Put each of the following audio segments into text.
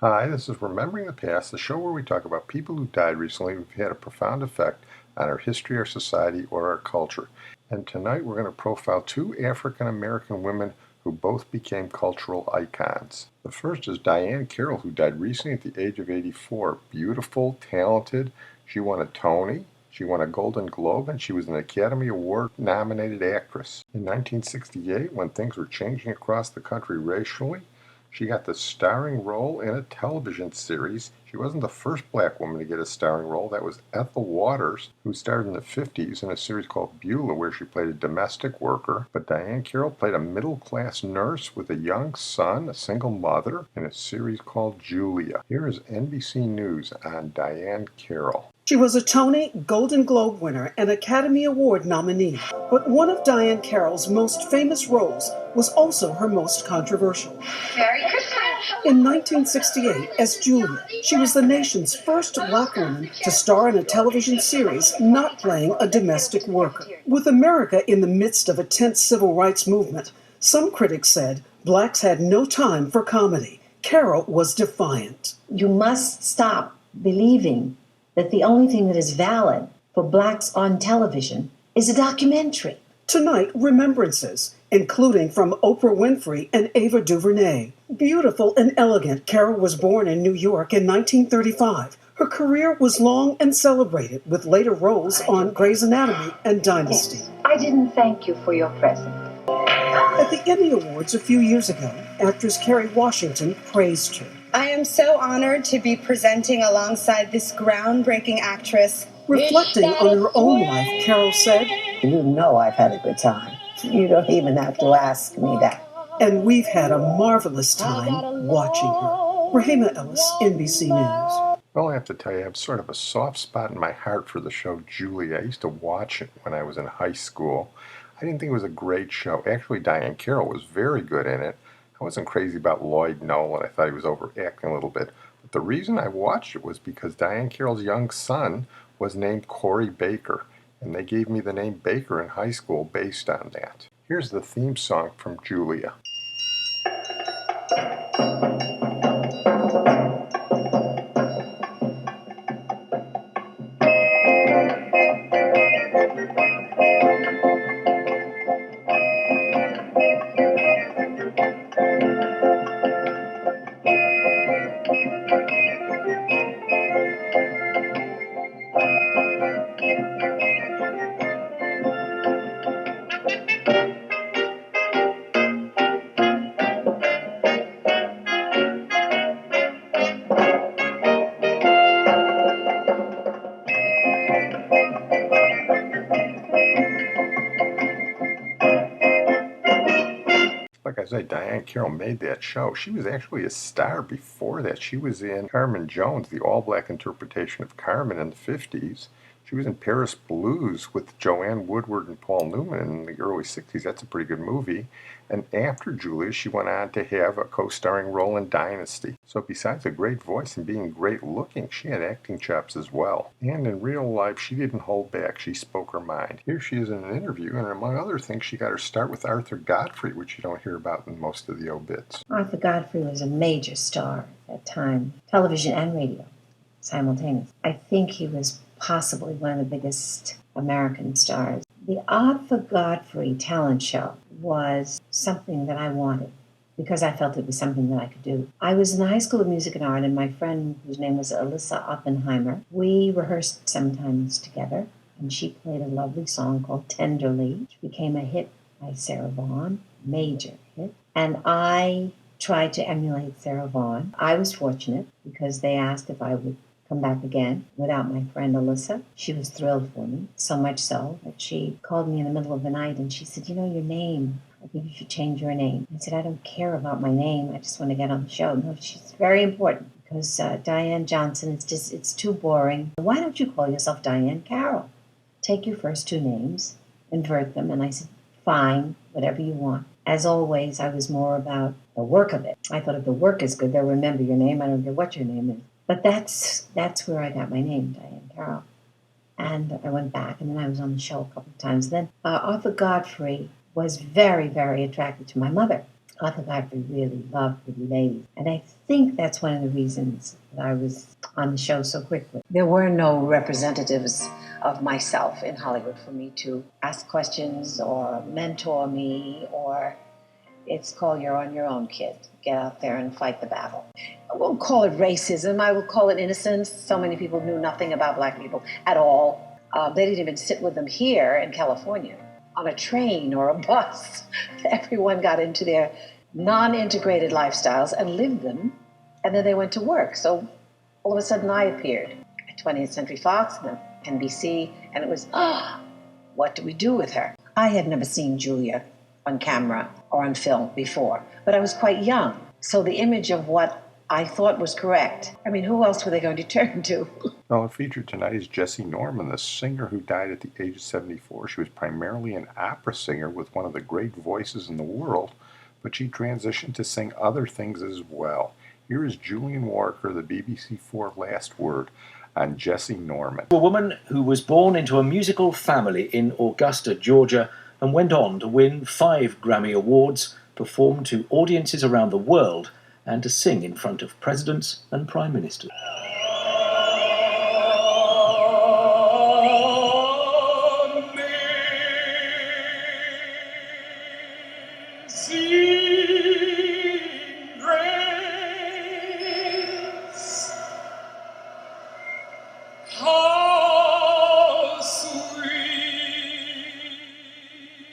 Hi, this is Remembering the Past, the show where we talk about people who died recently who've had a profound effect on our history, our society, or our culture. And tonight we're going to profile two African American women who both became cultural icons. The first is Diahann Carroll, who died recently at the age of 84. Beautiful, talented. She won a Tony, she won a Golden Globe, and she was an Academy Award-nominated actress. In 1968, when things were changing across the country racially, she got the starring role in a television series. She wasn't the first black woman to get a starring role. That was Ethel Waters, who starred in the 50s in a series called Beulah, where she played a domestic worker. But Diahann Carroll played a middle-class nurse with a young son, a single mother, in a series called Julia. Here is NBC News on Diahann Carroll. She was a Tony, Golden Globe winner, and Academy Award nominee. But one of Diahann Carroll's most famous roles was also her most controversial. In 1968, as Julia, she was the nation's first black woman to star in a television series not playing a domestic worker. With America in the midst of a tense civil rights movement, some critics said blacks had no time for comedy. Carroll was defiant. You must stop believing that the only thing that is valid for blacks on television is a documentary. Tonight, remembrances, including from Oprah Winfrey and Ava DuVernay. Beautiful and elegant, Carroll was born in New York in 1935. Her career was long and celebrated, with later roles on Grey's Anatomy and Dynasty. Yes, I didn't thank you for your present. At the Emmy Awards a few years ago, actress Kerry Washington praised her. I am so honored to be presenting alongside this groundbreaking actress. Reflecting on her own life, Carroll said, You know I've had a good time. You don't even have to ask me that. And we've had a marvelous time watching her. Rahima Ellis, NBC News. Well, I have to tell you, I have sort of a soft spot in my heart for the show Julia. I used to watch it when I was in high school. I didn't think it was a great show. Actually, Diahann Carroll was very good in it. I wasn't crazy about Lloyd Nolan. I thought he was overacting a little bit. But the reason I watched it was because Diahann Carroll's young son was named Corey Baker, and they gave me the name Baker in high school based on that. Here's the theme song from Julia. Like I say, Diahann Carroll made that show. She was actually a star before that. She was in Carmen Jones, the all-black interpretation of Carmen in the 50s. She was in Paris Blues with Joanne Woodward and Paul Newman in the early 60s. That's a pretty good movie. And after Julia, she went on to have a co-starring role in Dynasty. So besides a great voice and being great looking, she had acting chops as well. And in real life, she didn't hold back. She spoke her mind. Here she is in an interview, and among other things, she got her start with Arthur Godfrey, which you don't hear about in most of the obits. Arthur Godfrey was a major star at that time, television and radio, simultaneously. I think he was possibly one of the biggest American stars. The Arthur Godfrey talent show was something that I wanted because I felt it was something that I could do. I was in the High School of Music and Art, and my friend, whose name was Alyssa Oppenheimer, we rehearsed sometimes together, and she played a lovely song called Tenderly, which became a hit by Sarah Vaughan, major hit. And I tried to emulate Sarah Vaughan. I was fortunate because they asked if I would come back again without my friend Alyssa. She was thrilled for me, so much so that she called me in the middle of the night and she said, you know, your name, I think you should change your name. I said, I don't care about my name. I just want to get on the show. No, she's very important because Diane Johnson, it's too boring. Why don't you call yourself Diahann Carroll? Take your first two names, invert them. And I said, fine, whatever you want. As always, I was more about the work of it. I thought if the work is good, they'll remember your name. I don't care what your name is. But that's where I got my name, Diahann Carroll. And I went back, and then I was on the show a couple of times. Then Arthur Godfrey was very, very attracted to my mother, Arthur Godfrey really loved pretty ladies. And I think that's one of the reasons that I was on the show so quickly. There were no representatives of myself in Hollywood for me to ask questions or mentor me, or it's called you're on your own, kid. Get out there and fight the battle. I won't call it racism. I will call it innocence. So many people knew nothing about black people at all. They didn't even sit with them here in California on a train or a bus. Everyone got into their non-integrated lifestyles and lived them, and then they went to work. So all of a sudden I appeared at 20th Century Fox and then NBC, and it was, what do we do with her? I had never seen Julia on camera or on film before, but I was quite young. So the image of what I thought was correct, I mean, who else were they going to turn to? Well, featured tonight is Jessye Norman, the singer who died at the age of 74. She was primarily an opera singer with one of the great voices in the world, but she transitioned to sing other things as well. Here is Julian Walker, the BBC4 Last Word, on Jessye Norman. A woman who was born into a musical family in Augusta, Georgia, and went on to win 5 Grammy Awards, perform to audiences around the world, and to sing in front of presidents and prime ministers.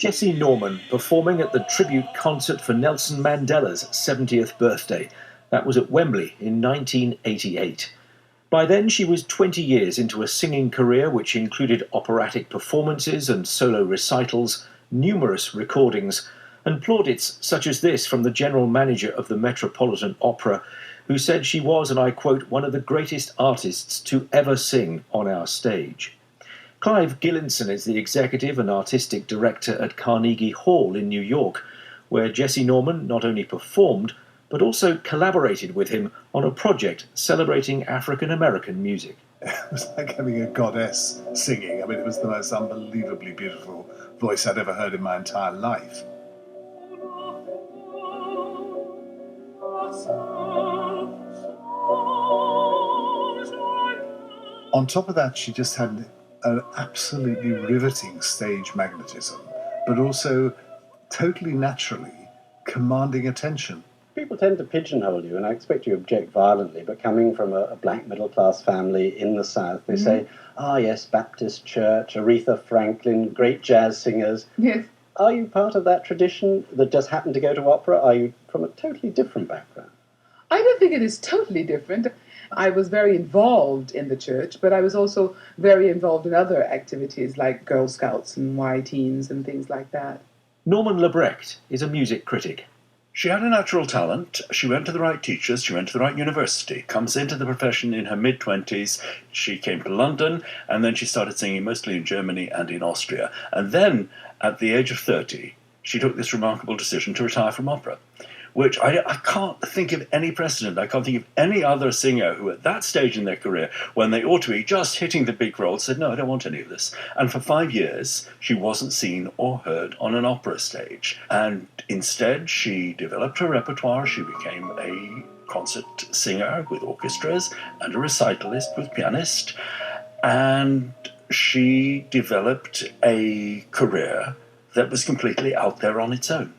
Jessye Norman performing at the tribute concert for Nelson Mandela's 70th birthday. That was at Wembley in 1988. By then she was 20 years into a singing career which included operatic performances and solo recitals, numerous recordings, and plaudits such as this from the general manager of the Metropolitan Opera, who said she was, and I quote, one of the greatest artists to ever sing on our stage. Clive Gillinson is the executive and artistic director at Carnegie Hall in New York, where Jessye Norman not only performed, but also collaborated with him on a project celebrating African-American music. It was like having a goddess singing. I mean, it was the most unbelievably beautiful voice I'd ever heard in my entire life. On top of that, she just had an absolutely riveting stage magnetism, but also totally naturally commanding attention. People tend to pigeonhole you, and I expect you object violently, but coming from a black middle-class family in the South, they say, yes, Baptist Church, Aretha Franklin, great jazz singers. Yes. Are you part of that tradition that just happened to go to opera? Are you from a totally different background? I don't think it is totally different. I was very involved in the church, but I was also very involved in other activities like Girl Scouts and Y-Teens and things like that. Norman Lebrecht is a music critic. She had a natural talent. She went to the right teachers. She went to the right university. Comes into the profession in her mid-20s. She came to London, and then she started singing mostly in Germany and in Austria. And then, at the age of 30, she took this remarkable decision to retire from opera, which I can't think of any precedent. I can't think of any other singer who at that stage in their career, when they ought to be just hitting the big role, said, no, I don't want any of this. And for 5 years, she wasn't seen or heard on an opera stage. And instead, she developed her repertoire. She became a concert singer with orchestras and a recitalist with pianist. And she developed a career that was completely out there on its own.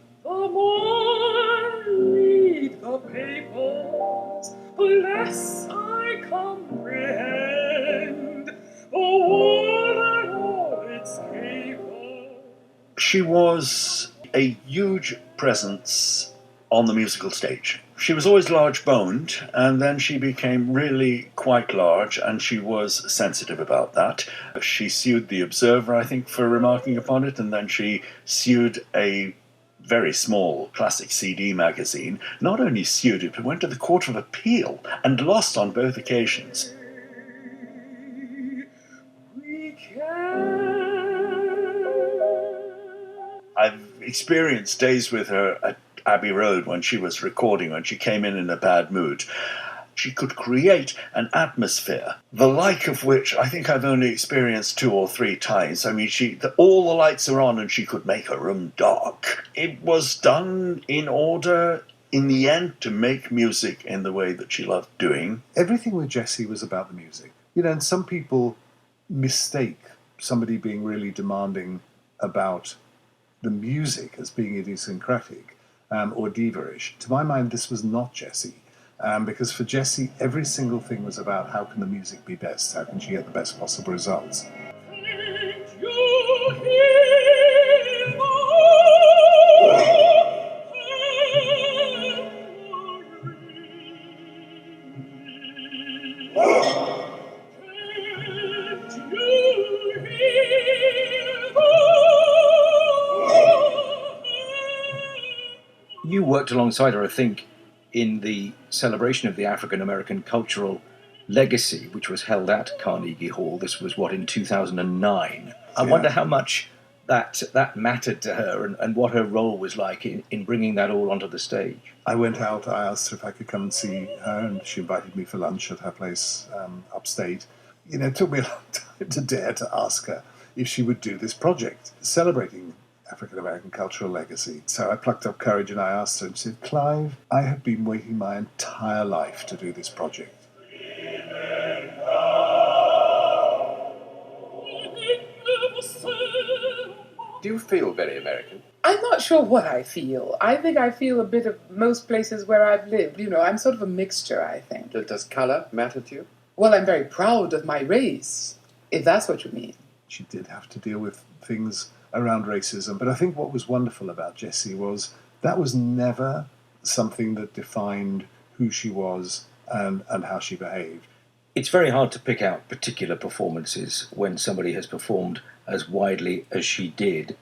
Less I comprehend the world and all its capable. She was a huge presence on the musical stage. She was always large-boned, and then she became really quite large, and she was sensitive about that. She sued the Observer, I think, for remarking upon it, and then she sued a very small classic CD magazine, not only sued it, but went to the Court of Appeal and lost on both occasions. I've experienced days with her at Abbey Road when she was recording, when she came in a bad mood. She could create an atmosphere, the like of which I think I've only experienced 2 or 3 times. I mean, all the lights are on and she could make a room dark. It was done in order, in the end, to make music in the way that she loved doing. Everything with Jessye was about the music. And some people mistake somebody being really demanding about the music as being idiosyncratic or diva-ish. To my mind, this was not Jessye. Because for Jessye, every single thing was about how can the music be best, how can she get the best possible results. You worked alongside her, I think, in the celebration of the African American cultural legacy, which was held at Carnegie Hall. This was, in 2009. I wonder how much that mattered to her and what her role was like in bringing that all onto the stage. I went out, I asked her if I could come and see her, and she invited me for lunch at her place upstate. It took me a long time to dare to ask her if she would do this project, celebrating African-American cultural legacy. So I plucked up courage and I asked her and said, Clive, I have been waiting my entire life to do this project. Do you feel very American? I'm not sure what I feel. I think I feel a bit of most places where I've lived. I'm sort of a mixture, I think. Does color matter to you? Well, I'm very proud of my race, if that's what you mean. She did have to deal with things around racism, but I think what was wonderful about Jessye was that was never something that defined who she was and how she behaved. It's very hard to pick out particular performances when somebody has performed as widely as she did,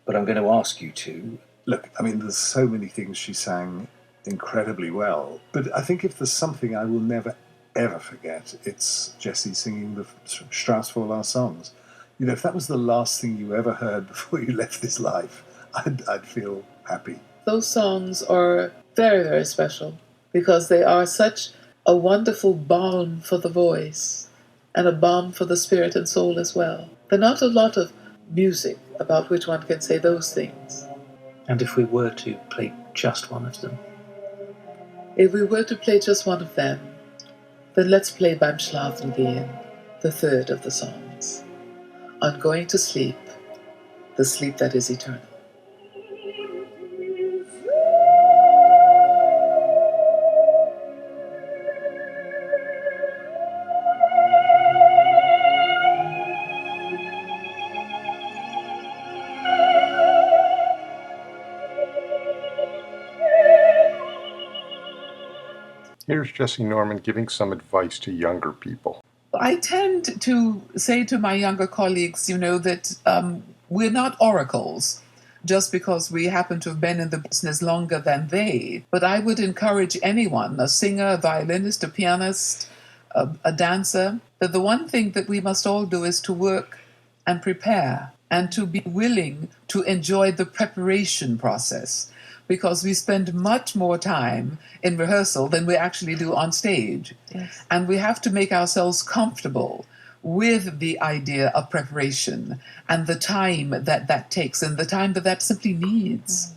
but I'm going to ask you to. Look, I mean, there's so many things she sang incredibly well, but I think if there's something I will never, ever forget, it's Jessye singing the Strauss for Last songs. If that was the last thing you ever heard before you left this life, I'd feel happy. Those songs are very, very special because they are such a wonderful balm for the voice and a balm for the spirit and soul as well. There are not a lot of music about which one can say those things. And if we were to play just one of them? If we were to play just one of them, then let's play Beim Schlafen gehen, the third of the songs. On going to sleep, the sleep that is eternal. Here's Jessye Norman giving some advice to younger people. I tend to say to my younger colleagues, that we're not oracles just because we happen to have been in the business longer than they. But I would encourage anyone, a singer, a violinist, a pianist, a dancer, that the one thing that we must all do is to work and prepare and to be willing to enjoy the preparation process, because we spend much more time in rehearsal than we actually do on stage. Yes. And we have to make ourselves comfortable with the idea of preparation and the time that takes and the time that simply needs.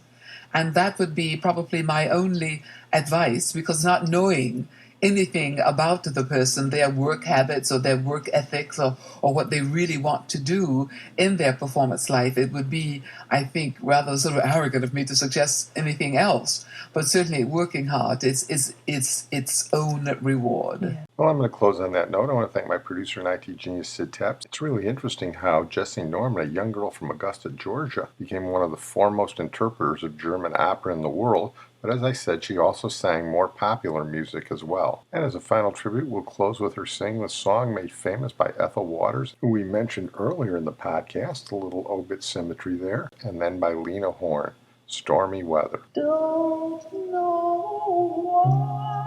And that would be probably my only advice, because not knowing anything about the person, their work habits or their work ethics or what they really want to do in their performance life, it would be, I think, rather sort of arrogant of me to suggest anything else. But certainly working hard is its own reward. Yeah. Well, I'm going to close on that note. I want to thank my producer and IT genius, Sid Taps. It's really interesting how Jessye Norman, a young girl from Augusta, Georgia, became one of the foremost interpreters of German opera in the world. But as I said, she also sang more popular music as well. And as a final tribute, we'll close with her singing the song made famous by Ethel Waters, who we mentioned earlier in the podcast, a little obit symmetry there, and then by Lena Horne, Stormy Weather. Don't know why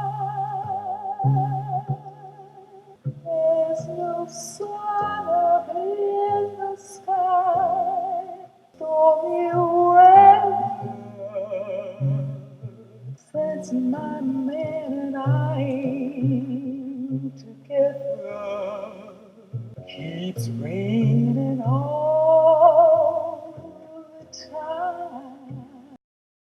there's no sun up in the sky. Stormy weather, said It's my man and I together. Keeps raining all